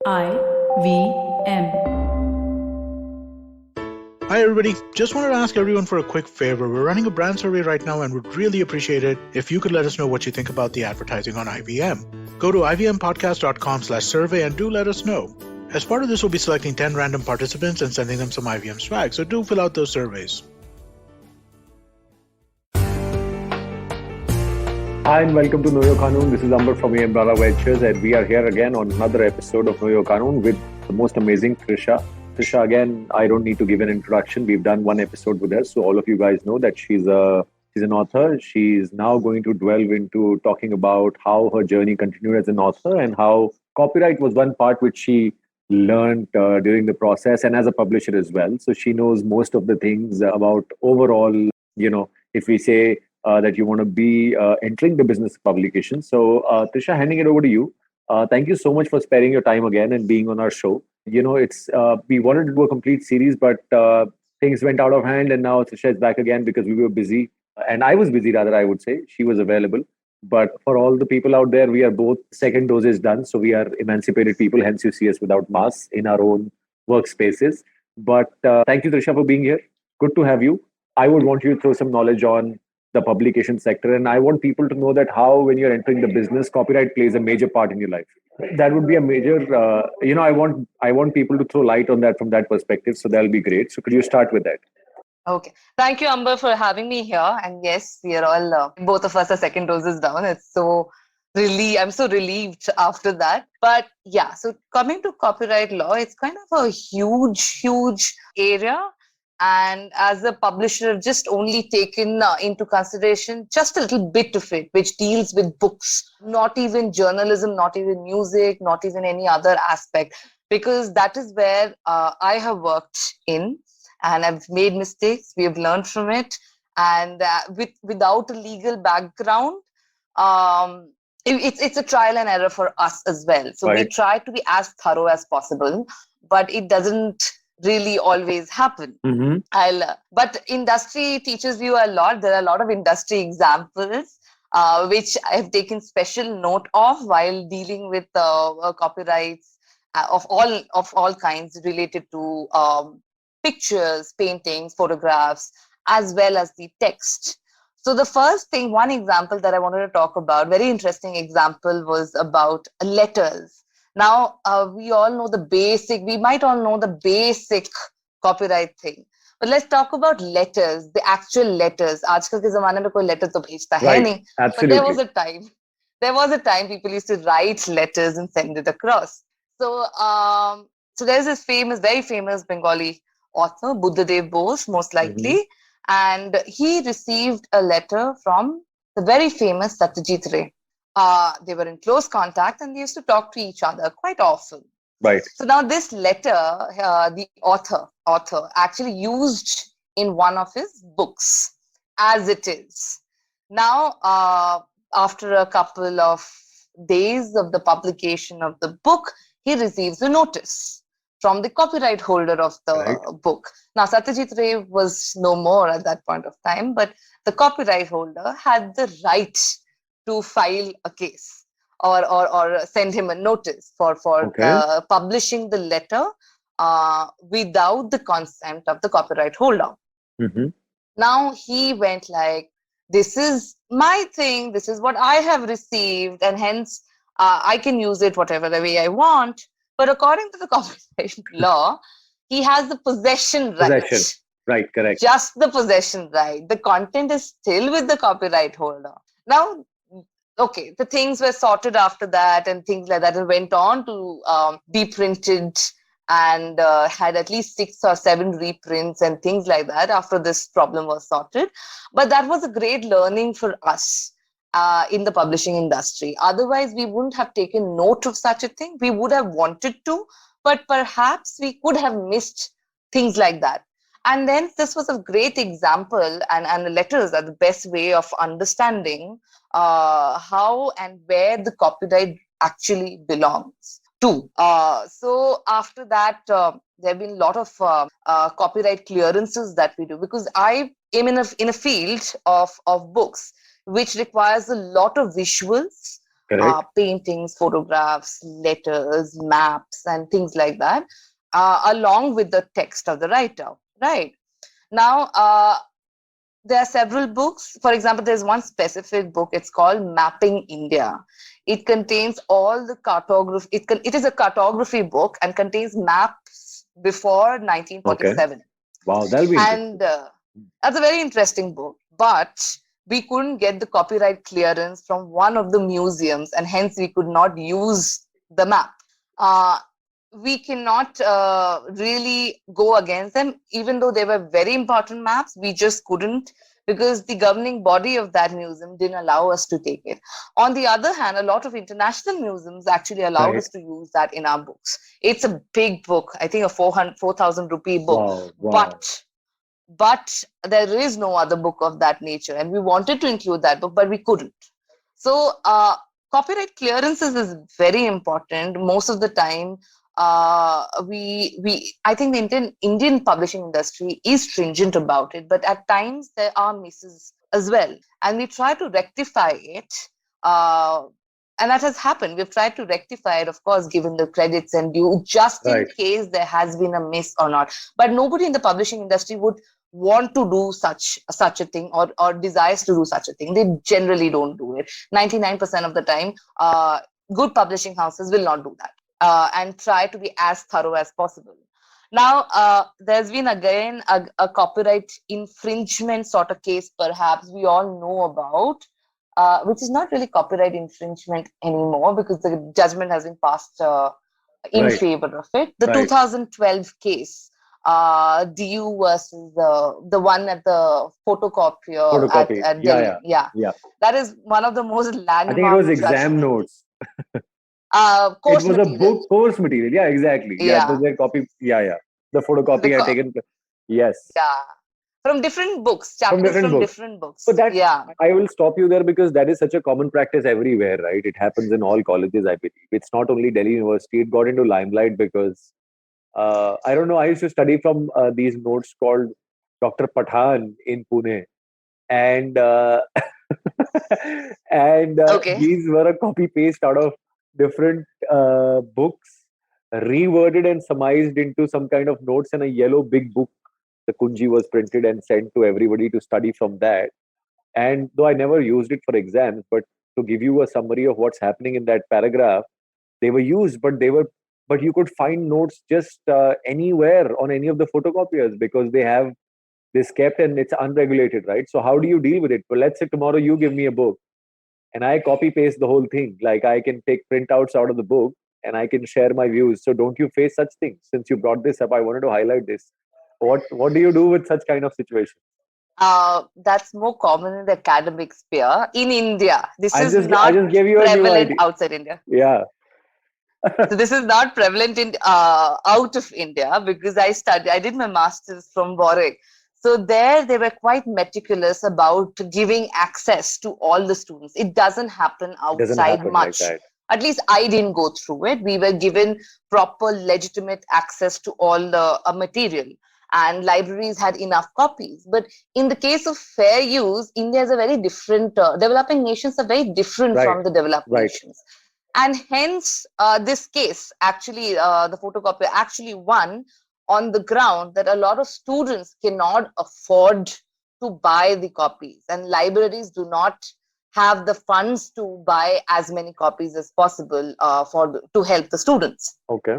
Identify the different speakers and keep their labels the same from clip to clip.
Speaker 1: IVM.
Speaker 2: Hi, everybody. Just wanted to ask everyone for a quick favor. We're running a brand survey right now and would really appreciate it if you could let us know what you think about the advertising on IVM. Go to ivmpodcast.com/survey and do let us know. As part of this, we'll be selecting 10 random participants and sending them some IVM swag, so do fill out those surveys.
Speaker 3: Hi and welcome to Know Your Kanun. This is Amber from Umbrella Ventures and we are here again on another episode of Know Your Kanun with the most amazing Trisha. Trisha, again, I don't need to give an introduction. We've done one episode with her, so all of you guys know that she's an author. She's now going to delve into talking about how her journey continued as an author and how copyright was one part which she learned during the process and as a publisher as well. So she knows most of the things about overall, if we say that you want to be entering the business publication. So, Trisha, handing it over to you. Thank you so much for sparing your time again and being on our show. It's we wanted to do a complete series, but things went out of hand, and now Trisha is back again because we were busy, and I was busy rather. I would say she was available. But for all the people out there, we are both second doses done, so we are emancipated people. Hence, you see us without masks in our own workspaces. But thank you, Trisha, for being here. Good to have you. I would want you to throw some knowledge on the publication sector, and I want people to know that how, when you're entering the business, copyright plays a major part in your life. That would be a major I want people to throw light on that from that perspective, so that'll be great. So could you start with that?
Speaker 4: Okay. Thank you, Amber, for having me here. And yes, we are all, both of us are second doses down. I'm so relieved after that. But yeah, so coming to copyright law, it's kind of a huge area. And as a publisher, I've just only taken into consideration just a little bit of it, which deals with books, not even journalism, not even music, not even any other aspect, because that is where I have worked in. And I've made mistakes. We have learned from it, and without a legal background, it's a trial and error for us as well. So
Speaker 3: Right.
Speaker 4: we try to be as thorough as possible, but it doesn't really always happen. But industry teaches you a lot. There are a lot of industry examples which I have taken special note of while dealing with copyrights of all kinds related to pictures, paintings, photographs, as well as the text. So the first thing, one example that I wanted to talk about, very interesting example, was about letters. Now, we might all know the basic copyright thing. But let's talk about letters, the actual letters. आजकल के ज़माने में कोई letter तो भेजता है
Speaker 3: Right.
Speaker 4: नहीं. But
Speaker 3: Absolutely.
Speaker 4: there was a time people used to write letters and send it across. So there's this very famous Bengali author, Buddhadev Bose, most likely, and he received a letter from the very famous Satyajit Ray. They were in close contact and they used to talk to each other quite often.
Speaker 3: Right.
Speaker 4: So now this letter, the author actually used in one of his books as it is. Now, after a couple of days of the publication of the book, he receives a notice from the copyright holder of the book. Now, Satyajit Ray was no more at that point of time, but the copyright holder had the right to file a case or send him a notice for publishing the letter without the consent of the copyright holder. Now he went like, this is my thing, this is what I have received, and hence I can use it whatever the way I want. But according to the copyright law, he has the possession right.
Speaker 3: Right, correct.
Speaker 4: Just the possession right. The content is still with the copyright holder. Now, okay, the things were sorted after that and things like that. It went on to be printed and had at least 6 or 7 reprints and things like that after this problem was sorted. But that was a great learning for us in the publishing industry. Otherwise, we wouldn't have taken note of such a thing. We would have wanted to, but perhaps we could have missed things like that. And then this was a great example, and the letters are the best way of understanding how and where the copyright actually belongs to. So after that, there have been a lot of copyright clearances that we do, because I am in a field of books which requires a lot of visuals,
Speaker 3: Correct.
Speaker 4: paintings, photographs, letters, maps, and things like that, along with the text of the writer. Right. Now, there are several books. For example, there's one specific book. It's called Mapping India. It contains all the cartography. It is a cartography book and contains maps before
Speaker 3: Okay.
Speaker 4: 1947.
Speaker 3: Wow, that'll be interesting.
Speaker 4: And that's a very interesting book. But we couldn't get the copyright clearance from one of the museums, and hence we could not use the map. Uh, we cannot really go against them, even though they were very important maps. We just couldn't, because the governing body of that museum didn't allow us to take it. On the other hand, a lot of international museums actually allowed
Speaker 3: Right.
Speaker 4: us to use that in our books. It's a big book, I think a 4,000 rupee book.
Speaker 3: Wow, wow.
Speaker 4: But there is no other book of that nature, and we wanted to include that book, but we couldn't. So copyright clearances is very important. Most of the time, I think the Indian publishing industry is stringent about it, but at times there are misses as well, and we try to rectify it. And that has happened. We've tried to rectify it, of course, given the credits and due, just in
Speaker 3: Right.
Speaker 4: case there has been a miss or not. But nobody in the publishing industry would want to do such a thing, or desires to do such a thing. They generally don't do it. 99% of the time, good publishing houses will not do that, and try to be as thorough as possible. Now, there's been again a copyright infringement sort of case, perhaps we all know about, which is not really copyright infringement anymore, because the judgment has been passed in
Speaker 3: Right.
Speaker 4: favor of it. The
Speaker 3: Right.
Speaker 4: 2012 case, DU versus the one at the photocopier
Speaker 3: Photocopy.
Speaker 4: at
Speaker 3: Yeah,
Speaker 4: Delhi.
Speaker 3: yeah.
Speaker 4: That is one of the most
Speaker 3: I think it was
Speaker 4: landmark
Speaker 3: exam
Speaker 4: judgments.
Speaker 3: notes.
Speaker 4: Course
Speaker 3: It was a
Speaker 4: material.
Speaker 3: book course material. Yeah, exactly. Yeah, it was
Speaker 4: Yeah.
Speaker 3: their copy. Yeah. The photocopy
Speaker 4: The
Speaker 3: had
Speaker 4: co-
Speaker 3: taken. Yes.
Speaker 4: yeah. From different books,
Speaker 3: From
Speaker 4: chapters
Speaker 3: different
Speaker 4: from
Speaker 3: books.
Speaker 4: different books.
Speaker 3: So that
Speaker 4: Yeah.
Speaker 3: I will stop you there, because that is such a common practice everywhere, right? It happens in all colleges, I believe. It's not only Delhi University. It got into limelight because I don't know. I used to study from these notes called Dr. Pathan in Pune, and and
Speaker 4: Okay.
Speaker 3: these were a copy paste out of different books, reworded and surmised into some kind of notes in a yellow big book. The Kunji was printed and sent to everybody to study from that. And though I never used it for exams, but to give you a summary of what's happening in that paragraph, they were used, but you could find notes just anywhere on any of the photocopiers, because they have this kept and it's unregulated, right? So how do you deal with it? Well, let's say tomorrow you give me a book and I copy paste the whole thing. Like, I can take printouts out of the book and I can share my views. So don't you face such things? Since you brought this up, I wanted to highlight this. What do you do with such kind of situation?
Speaker 4: That's more common in the academic sphere in India. This
Speaker 3: I
Speaker 4: is
Speaker 3: just
Speaker 4: not
Speaker 3: gave you a new
Speaker 4: prevalent
Speaker 3: idea.
Speaker 4: outside India.
Speaker 3: Yeah.
Speaker 4: So this is not prevalent in out of India, because I did my master's from Warwick. So there they were quite meticulous about giving access to all the students. It doesn't happen
Speaker 3: It doesn't
Speaker 4: outside
Speaker 3: happen like
Speaker 4: much.
Speaker 3: that.
Speaker 4: At least I didn't go through it. We were given proper legitimate access to all the material, and libraries had enough copies. But in the case of fair use, India is a very different, developing nations are very different
Speaker 3: Right.
Speaker 4: from the developed
Speaker 3: Right.
Speaker 4: nations. And hence, this case actually, the photocopier actually won on the ground that a lot of students cannot afford to buy the copies, and libraries do not have the funds to buy as many copies as possible to help the students.
Speaker 3: Okay.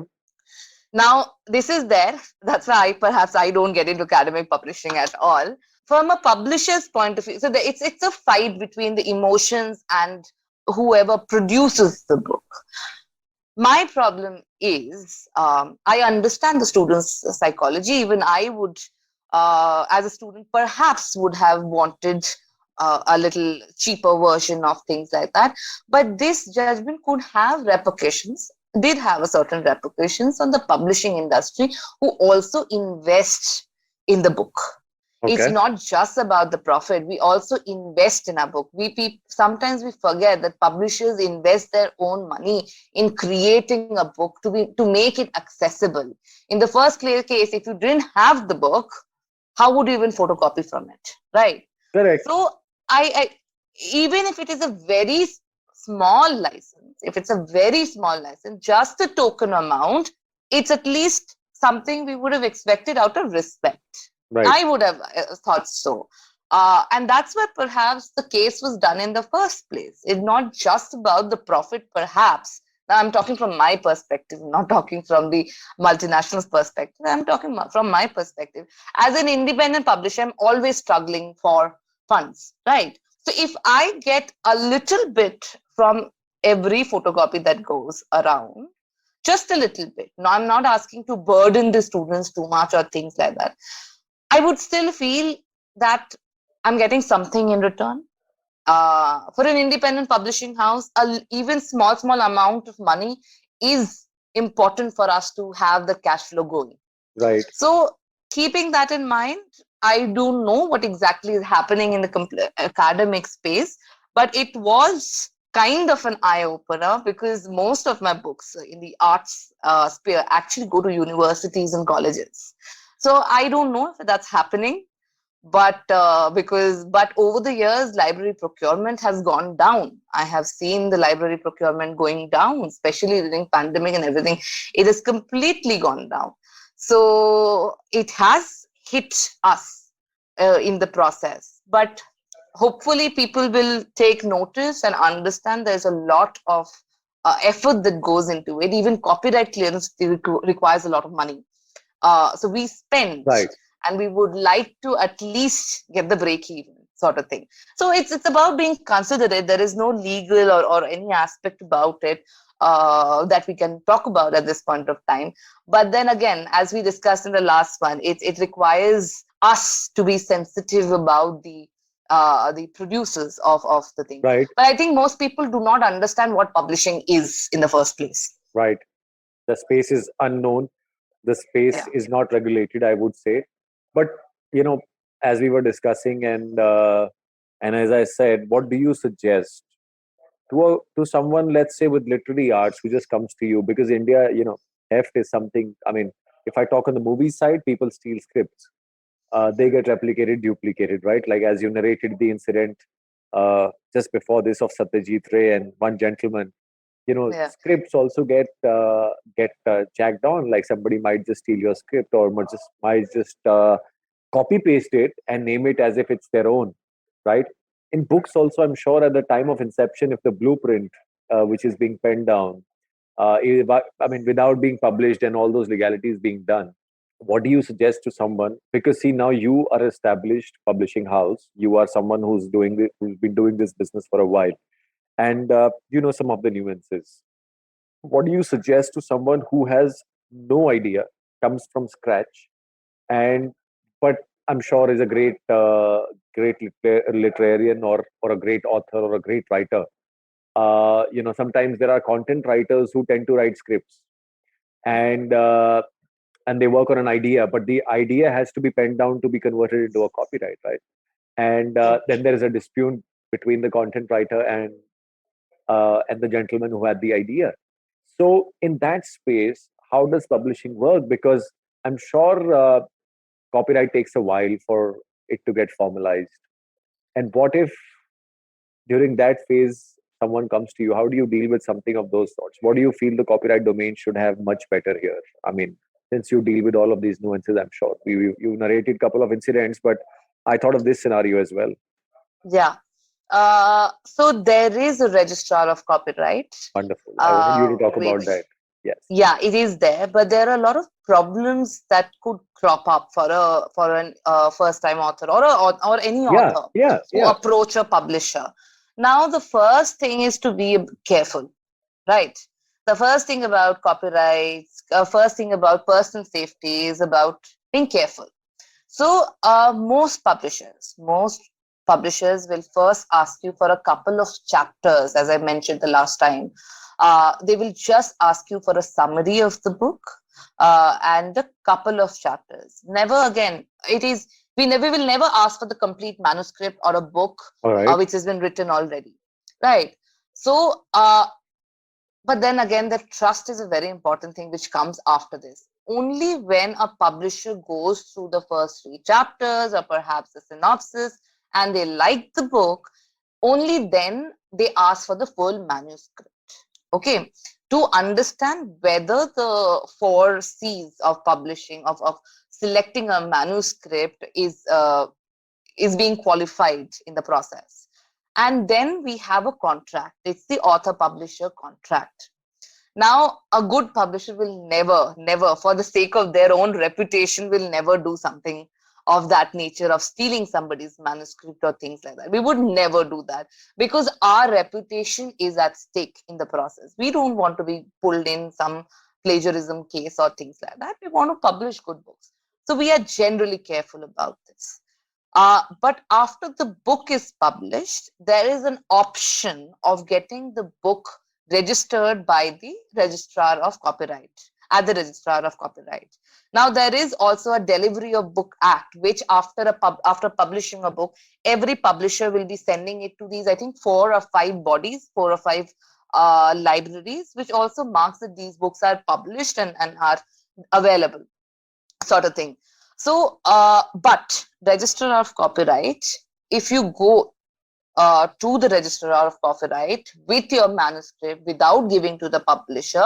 Speaker 4: Now, this is there. That's why perhaps I don't get into academic publishing at all. From a publisher's point of view, so it's a fight between the emotions and whoever produces the book. My problem is, I understand the student's psychology. Even I would, as a student, perhaps would have wanted a little cheaper version of things like that. But this judgment could have repercussions, did have a certain repercussions on the publishing industry, who also invest in the book. It's
Speaker 3: Okay.
Speaker 4: not just about the profit. We also invest in our book. Sometimes we forget that publishers invest their own money in creating a book to make it accessible. In the first case, if you didn't have the book, how would you even photocopy from it, right?
Speaker 3: Correct.
Speaker 4: So I even if it is a very small license, if it's a very small license, just a token amount, it's at least something we would have expected out of respect.
Speaker 3: Right.
Speaker 4: I would have thought so. And that's why perhaps the case was done in the first place. It's not just about the profit, perhaps. Now, I'm talking from my perspective, not talking from the multinational's perspective. I'm talking from my perspective. As an independent publisher, I'm always struggling for funds, right? So if I get a little bit from every photocopy that goes around, just a little bit. Now, I'm not asking to burden the students too much or things like that. I would still feel that I'm getting something in return. For an independent publishing house, even small amount of money is important for us to have the cash flow going.
Speaker 3: Right.
Speaker 4: So keeping that in mind, I don't know what exactly is happening in the academic space, but it was kind of an eye-opener because most of my books in the arts sphere actually go to universities and colleges. So I don't know if that's happening, but over the years, library procurement has gone down. I have seen the library procurement going down, especially during pandemic and everything. It has completely gone down. So it has hit us in the process, but hopefully people will take notice and understand there's a lot of effort that goes into it. Even copyright clearance requires a lot of money. So we spend,
Speaker 3: Right.
Speaker 4: and we would like to at least get the break even sort of thing. So it's about being considerate. There is no legal or any aspect about it that we can talk about at this point of time. But then again, as we discussed in the last one, it requires us to be sensitive about the producers of the thing.
Speaker 3: Right.
Speaker 4: But I think most people do not understand what publishing is in the first place.
Speaker 3: Right. The space is unknown. The space is not regulated, I would say. But, as we were discussing and as I said, what do you suggest to someone, let's say, with literary arts who just comes to you? Because India, heft is something. I mean, if I talk on the movie side, people steal scripts. They get replicated, duplicated, right? Like as you narrated the incident just before this of Satyajit Ray and One Gentleman. Scripts also get jacked down. Like somebody might just steal your script or might just copy paste it and name it as if it's their own, right? In books also, I'm sure at the time of inception, if the blueprint which is being penned down, without being published and all those legalities being done, what do you suggest to someone? Because see, now you are established publishing house. You are someone who's been doing this business for a while, and you know some of the nuances. What do you suggest to someone who has no idea, comes from scratch, and but I'm sure is a great literarian or a great author or a great writer? Sometimes there are content writers who tend to write scripts, and they work on an idea, but the idea has to be penned down to be converted into a copyright, right? And then there is a dispute between the content writer and the gentleman who had the idea. So in that space, how does publishing work? Because I'm sure copyright takes a while for it to get formalized. And what if during that phase someone comes to you? How do you deal with something of those sorts? What do you feel the copyright domain should have much better here? I mean, since you deal with all of these nuances, I'm sure you narrated a couple of incidents, but I thought of this scenario as well.
Speaker 4: Yeah. So there is a registrar of copyright.
Speaker 3: Wonderful. I wanted you to talk about that. Yes.
Speaker 4: Yeah, it is there, but there are a lot of problems that could crop up for a first-time author or any author who approach a publisher. Now, the first thing is to be careful, right? The first thing about copyrights, first thing about personal safety is about being careful. So, most publishers will first ask you for a couple of chapters, as I mentioned the last time. They will just ask you for a summary of the book and a couple of chapters. Never again, we will never ask for the complete manuscript or a book which has been written already, right? So, but then again, the trust is a very important thing which comes after this. Only when a publisher goes through the first 3 chapters or perhaps the synopsis and they like the book, only then they ask for the full manuscript. Okay, to understand whether the 4 C's of publishing, of selecting a manuscript is being qualified in the process. And then we have a contract. It's the author-publisher contract. Now, a good publisher will never, for the sake of their own reputation, will never do something of that nature, of stealing somebody's manuscript or things like that. We would never do that because our reputation is at stake in the process. We don't want to be pulled in some plagiarism case or things like that. We want to publish good books. So we are generally careful about this. But after the book is published, there is an option of getting the book registered by the registrar of copyright, at the registrar of copyright. Now, there is also a Delivery of Book Act, which after publishing a book, every publisher will be sending it to these, I think, 4 or 5 bodies, 4 or 5 libraries, which also marks that these books are published and are available, sort of thing. So, but Registrar of Copyright, if you go to the Registrar of Copyright with your manuscript without giving to the publisher,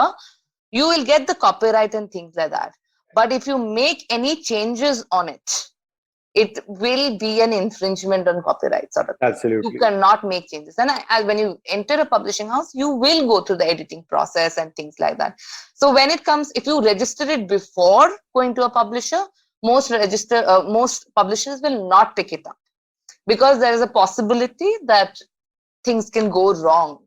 Speaker 4: you will get the copyright and things like that. But if you make any changes on it, it will be an infringement on copyright, sort of thing.
Speaker 3: Absolutely.
Speaker 4: You cannot make changes. And when you enter a publishing house, you will go through the editing process and things like that. So when it comes, if you register it before going to a publisher, most publishers will not pick it up because there is a possibility that things can go wrong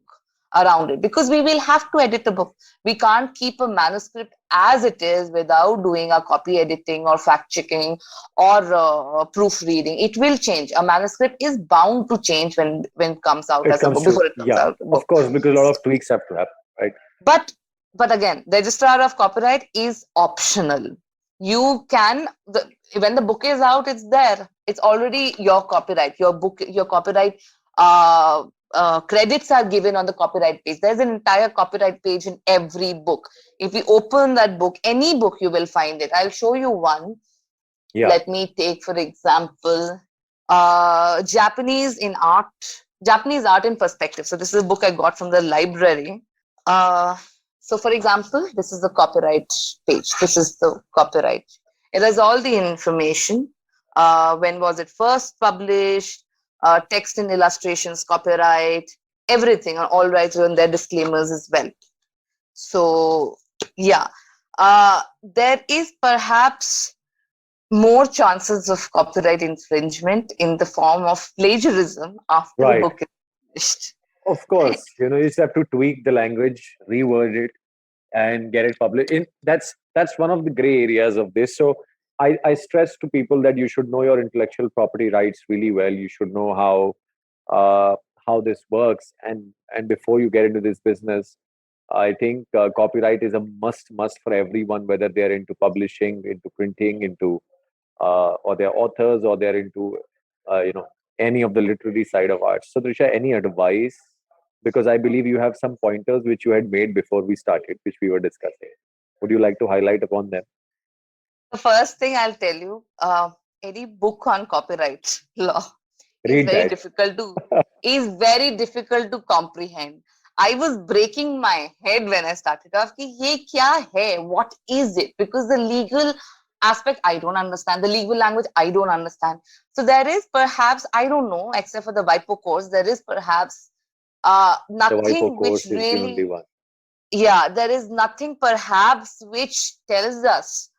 Speaker 4: around it, because we will have to edit the book. We can't keep a manuscript as it is without doing a copy editing or fact checking or proofreading. It will change. A manuscript is bound to change when it comes out as a book, before it comes out.
Speaker 3: Of course, because a lot of tweaks have to happen, right?
Speaker 4: But again, Registrar of Copyright is optional. You can, when the book is out, it's there. It's already your copyright. Your book, your copyright credits are given on the copyright page. There's an entire copyright page in every book. If you open that book, any book, you will find it. I'll show you one. Yeah. Let me take, for example, Japanese Art in Perspective. So this is a book I got from the library. So for example, this is the copyright page. This is the copyright. It has all the information. When was it first published? Text and illustrations, copyright, everything, all rights and their disclaimers as well. So yeah, there is perhaps more chances of copyright infringement in the form of plagiarism after the book is published.
Speaker 3: Of course, you just have to tweak the language, reword it, and get it published. That's one of the gray areas of this. So I stress to people that you should know your intellectual property rights really well. You should know how this works, and before you get into this business, I think copyright is a must for everyone, whether they're into publishing, into printing, into or they're authors, or they're into any of the literary side of art. So Trisha, any advice? Because I believe you have some pointers which you had made before we started, which we were discussing. Would you like to highlight upon them?
Speaker 4: The first thing I'll tell you, any book on copyright law is very difficult to comprehend. I was breaking my head when I started off. Ye kya hai? What is it? Because the legal aspect I don't understand, the legal language I don't understand. So there is perhaps, I don't know, except for the WIPO course, there is perhaps nothing which really, there is nothing perhaps which tells us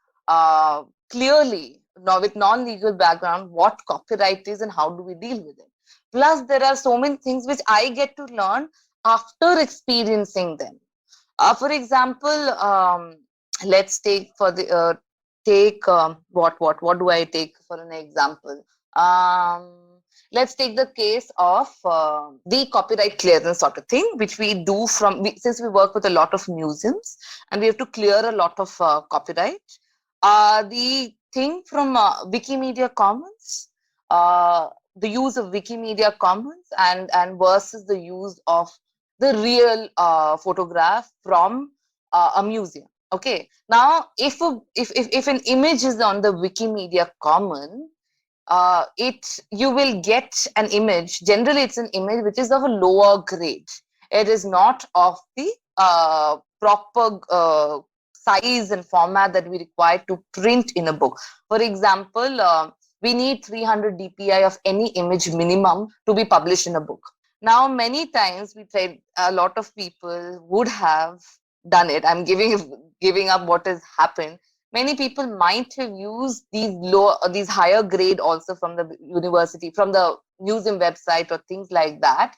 Speaker 4: clearly, with non-legal background, what copyright is and how do we deal with it. Plus, there are so many things which I get to learn after experiencing them. For example, let's take for the what do I take for an example? Let's take the case of the copyright clearance sort of thing, which we do since we work with a lot of museums and we have to clear a lot of copyright. The thing from Wikimedia Commons, the use of Wikimedia Commons and versus the use of the real photograph from a museum. Okay. Now, if an image is on the Wikimedia Common, you will get an image. Generally, it's an image which is of a lower grade. It is not of the proper size and format that we require to print in a book. For example, we need 300 dpi of any image minimum to be published in a book. Now, many times we tried, a lot of people would have done it. I'm giving up what has happened. Many people might have used these higher grade also from the university, from the museum website or things like that,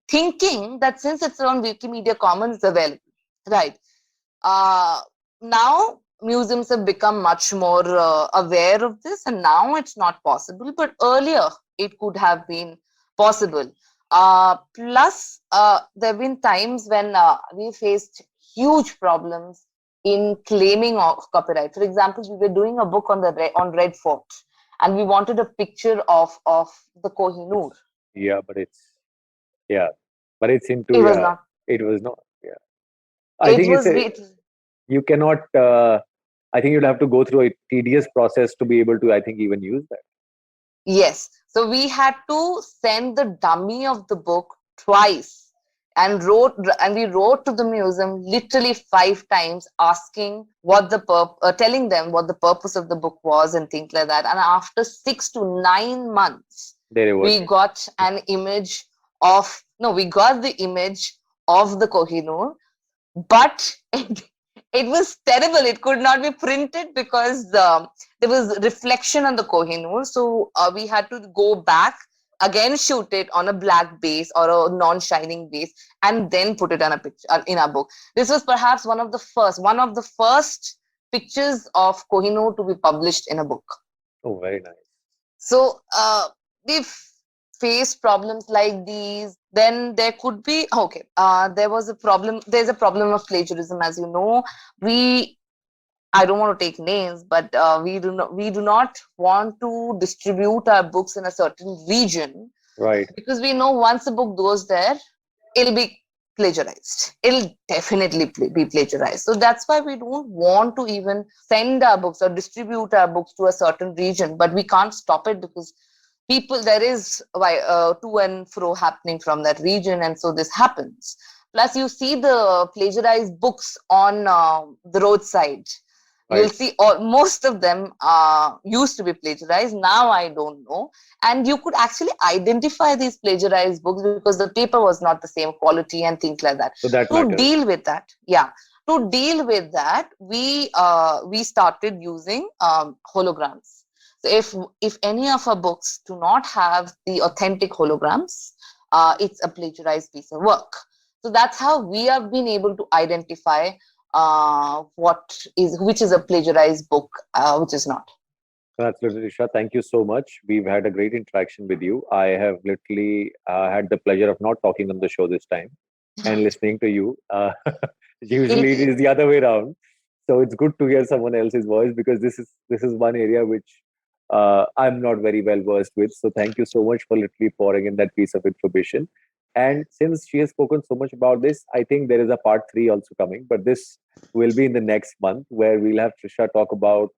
Speaker 4: thinking that since it's on Wikimedia Commons, it's available, right? Now museums have become much more aware of this, and now it's not possible, but earlier it could have been possible. Plus, there have been times when we faced huge problems in claiming of copyright. For example, we were doing a book on Red Fort, and we wanted a picture of the Kohinoor.
Speaker 3: Yeah, but it's into
Speaker 4: It was not.
Speaker 3: It was not. Yeah, I think you cannot. I think you'll have to go through a tedious process to be able to, I think, even use that.
Speaker 4: Yes. So we had to send the dummy of the book twice, and we wrote to the museum literally 5 times, asking telling them what the purpose of the book was and things like that. And after 6 to 9 months, we got an image of we got the image of the Kohinoor, but it was terrible. It could not be printed because there was reflection on the Kohinoor. So we had to go back, again shoot it on a black base or a non-shining base, and then put it on a picture in our book. This was perhaps one of the first pictures of Kohinoor to be published in a book.
Speaker 3: Oh, very nice.
Speaker 4: So we've faced problems like these. Then there could be there's a problem of plagiarism, as you know. I don't want to take names, but we do not want to distribute our books in a certain region,
Speaker 3: right?
Speaker 4: Because we know once a book goes there, it'll be plagiarized. It'll definitely be plagiarized. So that's why we don't want to even send our books or distribute our books to a certain region. But we can't stop it because there is to and fro happening from that region, and so this happens. Plus, you see the plagiarized books on the roadside. Right. You'll see most of them used to be plagiarized. Now I don't know. And you could actually identify these plagiarized books because the paper was not the same quality and things like that.
Speaker 3: So that
Speaker 4: to deal with that, we started using holograms. So if any of our books do not have the authentic holograms, it's a plagiarized piece of work. So that's how we have been able to identify which is a plagiarized book, which is not.
Speaker 3: Absolutely, Trisha. Thank you so much. We've had a great interaction with you. I have literally had the pleasure of not talking on the show this time and listening to you. Usually it is the other way around. So it's good to hear someone else's voice, because this is one area which I'm not very well versed with. So thank you so much for literally pouring in that piece of information. And since she has spoken so much about this, I think there is a part 3 also coming, but this will be in the next month, where we'll have Trisha talk about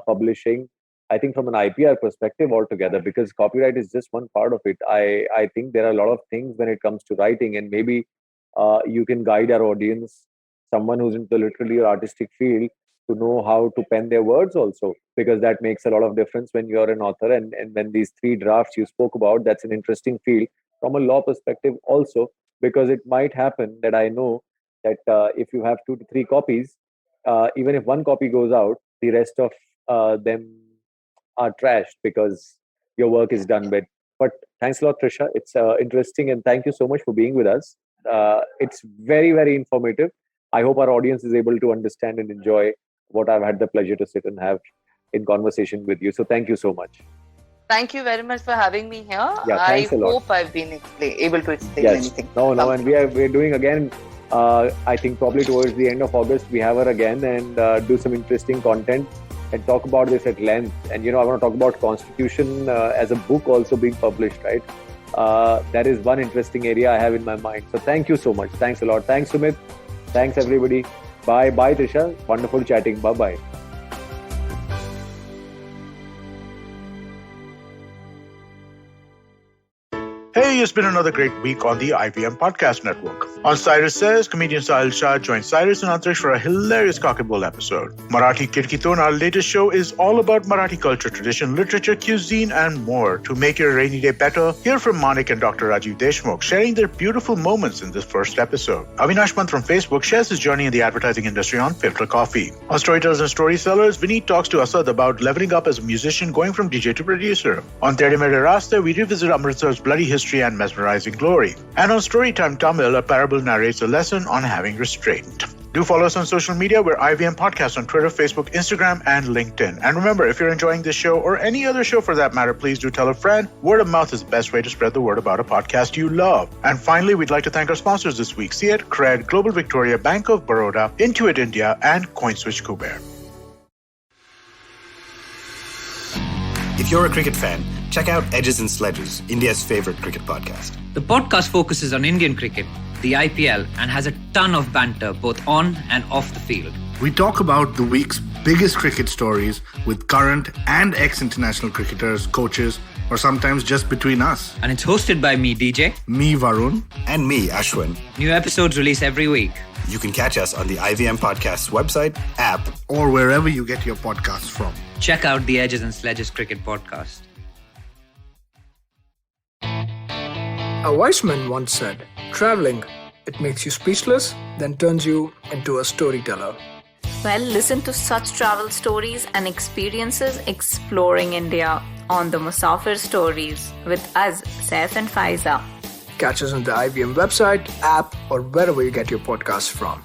Speaker 3: publishing, I think from an IPR perspective altogether, because copyright is just one part of it. I think there are a lot of things when it comes to writing, and maybe you can guide our audience, someone who's into the literary or artistic field, to know how to pen their words also, because that makes a lot of difference when you're an author. And when these 3 drafts you spoke about, that's an interesting field from a law perspective also, because it might happen that I know that if you have 2 to 3 copies, even if one copy goes out, the rest of them are trashed because your work is done with. But thanks a lot, Trisha. It's interesting, and thank you so much for being with us. It's very, very informative. I hope our audience is able to understand and enjoy what I've had the pleasure to sit and have in conversation with you. So thank you so much.
Speaker 4: Thank you very much for having me here.
Speaker 3: Yeah,
Speaker 4: I hope I've been able to explain anything.
Speaker 3: No, and we're doing again, I think probably towards the end of August, we have her again and do some interesting content and talk about this at length. And, I want to talk about Constitution as a book also being published, right? That is one interesting area I have in my mind. So thank you so much. Thanks a lot. Thanks, Sumit. Thanks, everybody. Bye, Trisha. Wonderful chatting. Bye-bye.
Speaker 2: Hey, it's been another great week on the IVM Podcast Network. On Cyrus Says, comedian Sahil Shah joined Cyrus and Antrish for a hilarious Cock and Bull episode. Marathi Kirkiton, our latest show, is all about Marathi culture, tradition, literature, cuisine, and more. To make your rainy day better, hear from Manik and Dr. Rajiv Deshmukh sharing their beautiful moments in this first episode. Avinash Pant from Facebook shares his journey in the advertising industry on Filter Coffee. On Storytellers and Storysellers, Vineet talks to Asad about leveling up as a musician, going from DJ to producer. On Tere Mere Raste, we revisit Amritsar's bloody history and mesmerizing glory. And on Storytime Tamil, a parable narrates a lesson on having restraint. Do follow us on social media. We're IVM Podcast on Twitter, Facebook, Instagram, and LinkedIn. And remember, if you're enjoying this show or any other show for that matter, please do tell a friend. Word of mouth is the best way to spread the word about a podcast you love. And finally, we'd like to thank our sponsors this week: CEAT, Cred, Global Victoria, Bank of Baroda, Intuit India, and CoinSwitch Kuber.
Speaker 1: If you're a cricket fan, check out Edges and Sledges, India's favorite cricket podcast.
Speaker 5: The podcast focuses on Indian cricket, the IPL, and has a ton of banter both on and off the field.
Speaker 6: We talk about the week's biggest cricket stories with current and ex-international cricketers, coaches, or sometimes just between us.
Speaker 5: And it's hosted by me, DJ.
Speaker 6: Me, Varun.
Speaker 1: And me, Ashwin.
Speaker 5: New episodes release every week.
Speaker 1: You can catch us on the IVM Podcast's website, app,
Speaker 6: or wherever you get your podcasts from.
Speaker 5: Check out the Edges and Sledges Cricket Podcast.
Speaker 7: A wise man once said, traveling, it makes you speechless, then turns you into a storyteller.
Speaker 8: Well, listen to such travel stories and experiences exploring India on the Musafir Stories with us, Saif and Faiza.
Speaker 7: Catch us on the IVM website, app, or wherever you get your podcasts from.